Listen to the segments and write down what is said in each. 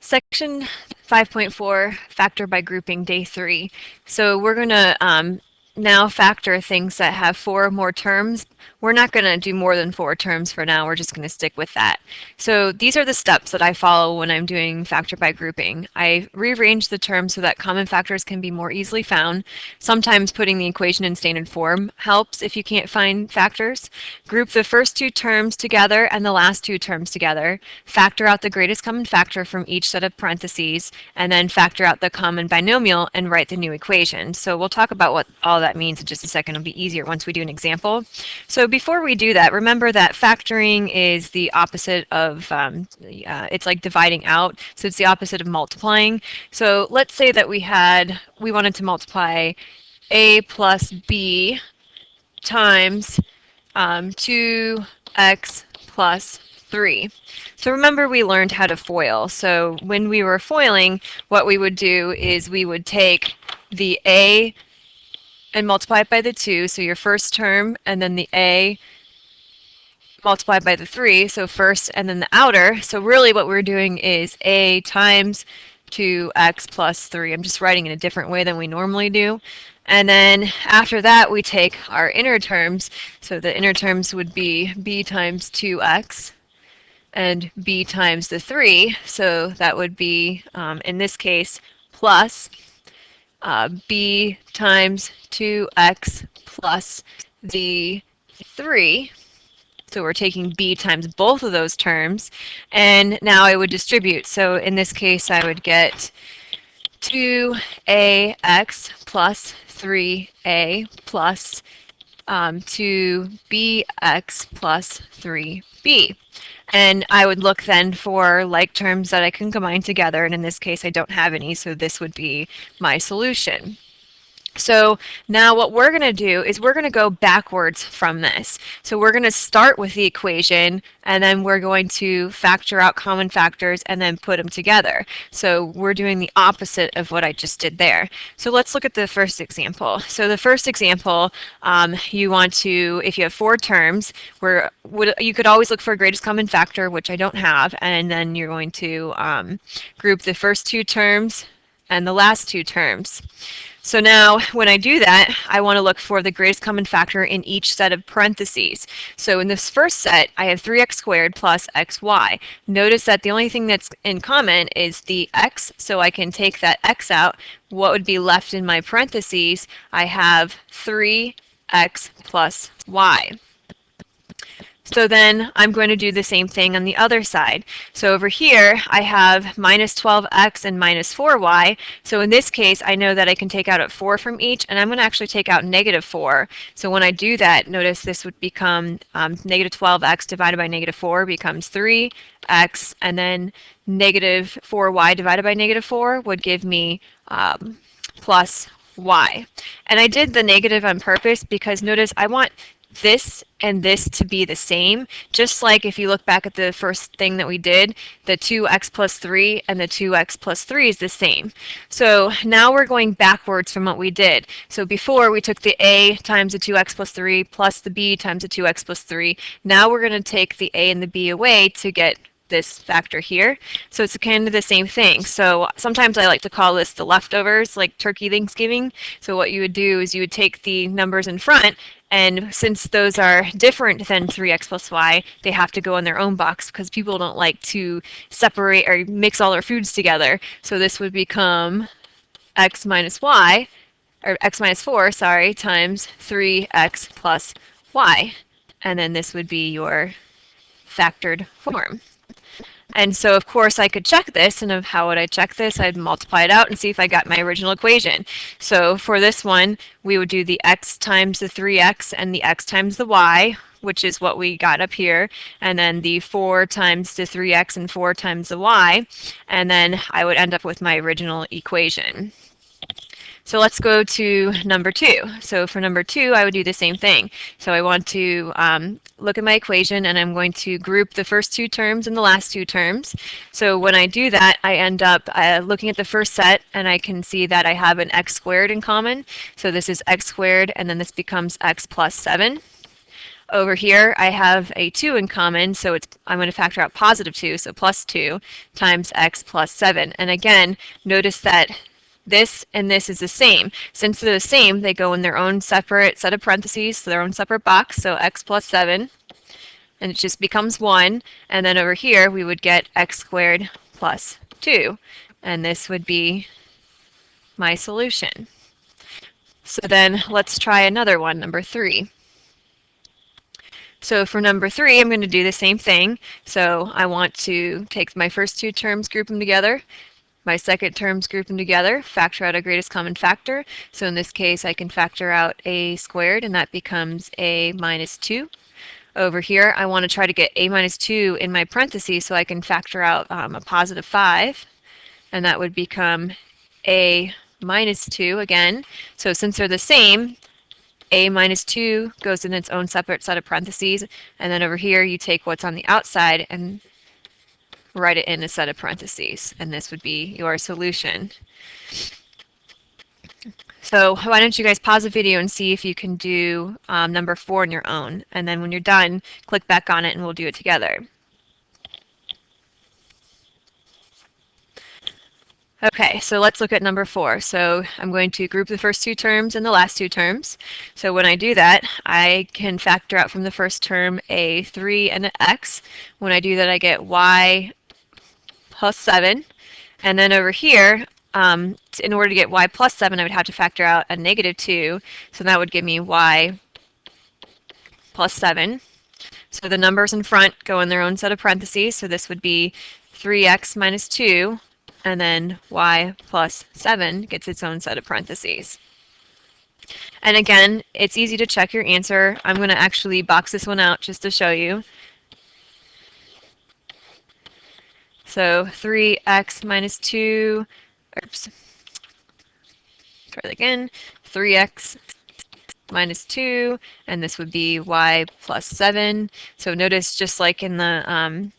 Section 5.4, factor by grouping, day 3. So we're going to now factor things that have 4 or more terms. We're not going to do more than 4 terms for now. We're just going to stick with that. So these are the steps that I follow when I'm doing factor by grouping. I rearrange the terms so that common factors can be more easily found. Sometimes putting the equation in standard form helps if you can't find factors. Group the first 2 terms together and the last 2 terms together. Factor out the greatest common factor from each set of parentheses, and then factor out the common binomial and write the new equation. So we'll talk about what all that means in just a second. It'll be easier once we do an example. So before we do that, remember that factoring is the opposite of, it's like dividing out. So it's the opposite of multiplying. So let's say that we wanted to multiply a plus b times 2x plus 3. So remember we learned how to FOIL. So when we were FOILing, what we would do is we would take the a and multiply it by the 2, so your first term, and then the a multiplied by the 3, so first and then the outer. So really what we're doing is a times 2x plus 3. I'm just writing in a different way than we normally do. And then after that, we take our inner terms. So the inner terms would be b times 2x and b times the 3. So that would be, in this case, plus b times 2x plus the 3. So we're taking b times both of those terms. And now I would distribute. So in this case, I would get 2ax plus 3a plus 2bx plus 3b. And I would look then for like terms that I can combine together. And in this case, I don't have any, so this would be my solution. So now what we're going to do is we're going to go backwards from this. So we're going to start with the equation, and then we're going to factor out common factors and then put them together. So we're doing the opposite of what I just did there. So let's look at the first example. So the first example, you want to, if you have 4 terms, you could always look for a greatest common factor, which I don't have, and then you're going to group the first 2 terms and the last 2 terms. So now when I do that, I want to look for the greatest common factor in each set of parentheses. So in this first set, I have 3x squared plus xy. Notice that the only thing that's in common is the x, so I can take that x out. What would be left in my parentheses? I have 3x plus y. So then I'm going to do the same thing on the other side. So over here, I have minus 12x and minus 4y. So in this case, I know that I can take out a 4 from each, and I'm going to actually take out negative 4. So when I do that, notice this would become negative 12x divided by negative 4 becomes 3x, and then negative 4y divided by negative 4 would give me plus y. And I did the negative on purpose because notice I want this and this to be the same, just like if you look back at the first thing that we did, the 2x plus 3 and the 2x plus 3 is the same. So now we're going backwards from what we did. So before we took the a times the 2x plus 3 plus the b times the 2x plus 3. Now we're going to take the a and the b away to get this factor here. So it's kind of the same thing. So sometimes I like to call this the leftovers, like turkey Thanksgiving. So what you would do is you would take the numbers in front, and since those are different than 3x plus y, they have to go in their own box because people don't like to separate or mix all their foods together. So this would become x minus y, or x minus 4, sorry, times 3x plus y. And then this would be your factored form. And so, of course, I could check this, and how would I check this? I'd multiply it out and see if I got my original equation. So for this one, we would do the x times the 3x and the x times the y, which is what we got up here, and then the 4 times the 3x and 4 times the y, and then I would end up with my original equation. So let's go to number 2. So for number 2, I would do the same thing. So I want to look at my equation, and I'm going to group the first 2 terms and the last 2 terms. So when I do that, I end up looking at the first set, and I can see that I have an x squared in common. So this is x squared, and then this becomes x plus 7. over here I have a 2 in common, so I'm going to factor out positive 2, so plus 2 times x plus 7. And again, notice that this and this is the same. Since they're the same, they go in their own separate set of parentheses, so their own separate box, so x plus 7, and it just becomes 1. And then over here, we would get x squared plus 2, and this would be my solution. So then let's try another one, number 3. So for number 3, I'm going to do the same thing. So I want to take my first two terms, group them together. My second terms, group them together, factor out a greatest common factor. So in this case, I can factor out a squared, and that becomes a minus 2. Over here, I want to try to get a minus 2 in my parentheses, so I can factor out a positive 5, and that would become a minus 2 again. So since they're the same, a minus 2 goes in its own separate set of parentheses, and then over here you take what's on the outside and write it in a set of parentheses, and this would be your solution. So why don't you guys pause the video and see if you can do number 4 on your own, and then when you're done, click back on it and we'll do it together. Okay, so let's look at number 4. So I'm going to group the first two terms and the last two terms. So when I do that, I can factor out from the first term a 3 and an x. When I do that, I get y plus 7. And then over here, in order to get y plus 7, I would have to factor out a negative 2. So that would give me y plus 7. So the numbers in front go in their own set of parentheses. So this would be 3x minus 2. And then y plus 7 gets its own set of parentheses. And again, it's easy to check your answer. I'm going to actually box this one out just to show you. So 3x minus 2, oops, try that again, 3x minus 2, and this would be y plus 7. So notice, just like in the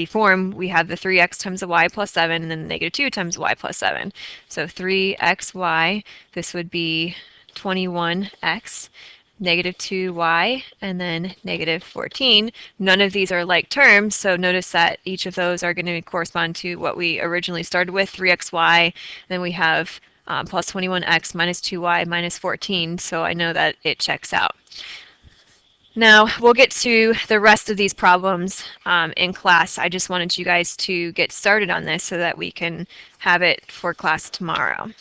form, we have the 3x times the y plus 7, and then negative 2 times y plus 7. So 3xy, this would be 21x, negative 2y, and then negative 14. None of these are like terms, so notice that each of those are going to correspond to what we originally started with, 3xy. Then we have plus 21x minus 2y minus 14, so I know that it checks out. Now, we'll get to the rest of these problems in class. I just wanted you guys to get started on this so that we can have it for class tomorrow.